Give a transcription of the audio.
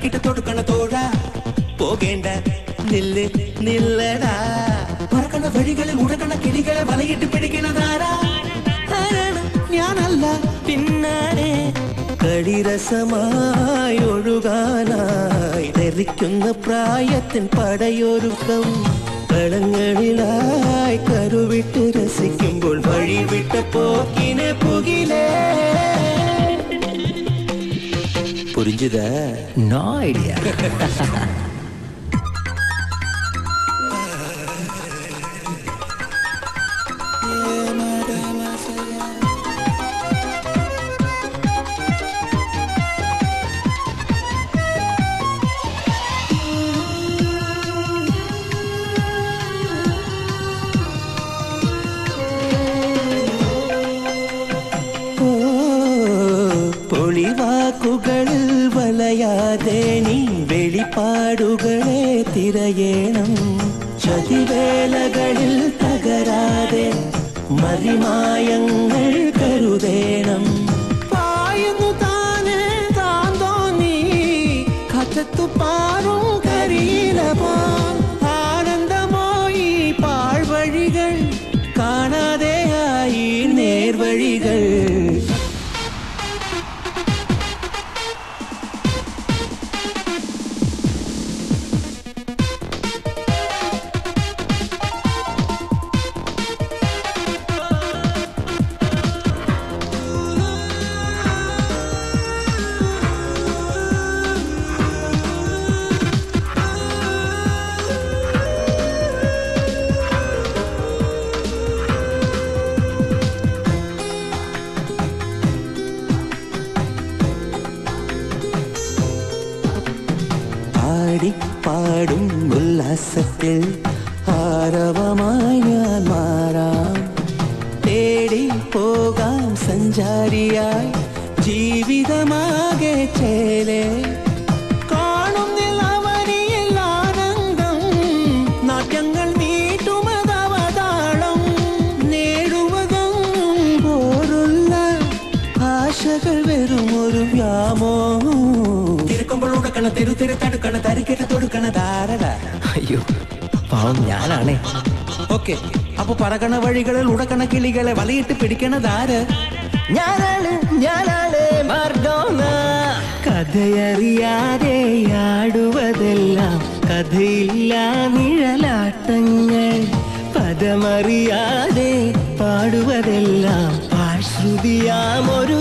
തരിക്കിട്ട് തൊടുക്കണ തോഴ പോകേണ്ട നില്ല് നില്ലടാ പറക്കണ വഴികളിൽ ഉടക്കണ കിളികളെ വലയിട്ട് പിടിക്കണതാരാ ആരാണ് ഞാനല്ല പിന്നാലെ കളിരസമായി ഒഴുകാനായി ധരിക്കുന്ന പ്രായത്തിൻ പടയൊരുക്കം കളങ്ങളിലായി കരുവിട്ട് രസിക്കുമ്പോൾ വഴിവിട്ട പോക്കിനെ പുകിലേ പുരിഞ്ചുതാ നോ ഐഡിയ പൊളിവാക്കുകളിൽ വലയാതെ നീ വെളിപ്പാടുകളെ തിരയേണം ചതിവേലകളിൽ തകരാതെ മറിമായങ്ങൾ കരുതേണം പായുന്നു താനെ താൻ തോന്നി കഥത്തു പാറും കരിയിലപോ ആനന്ദമോയി പാഴ്വഴികൾ കാണാതെയായി നേർവഴികൾ പാടും ഉല്ലാസത്തിൽ ആരവമായി ഞാൻ മാറാം തേടി പോകാം സഞ്ചാരിയായി ജീവിതമാകെ ചേലേ കാണുന്നില്ലവനിയിൽ ആനന്ദം നാട്യങ്ങൾ നീട്ടുമതവതാളം നേടുവതൊന്നും പോലുള്ള ആശകൾ വെറും ഒരു വ്യാമോഹം തെരു തെരു തടുക്കണ തരിക്കിട്ട് തൊടുക്കണ ധാരട അയ്യോ പാവം ഞാനാണേ ഓക്കെ അപ്പൊ പറക്കണ വഴികളിൽ ഉടക്കണ കിളികളെ വലയിട്ട് പിടിക്കണതാര് ഞാനാണ് മർഡോണ കഥയറിയാതെ ആടുവതെല്ലാം കഥയില്ല നിഴലാട്ടങ്ങൾ പദമറിയാതെ പാടുവതെല്ലാം പാഴ്ശ്രുതിയാം ഒരു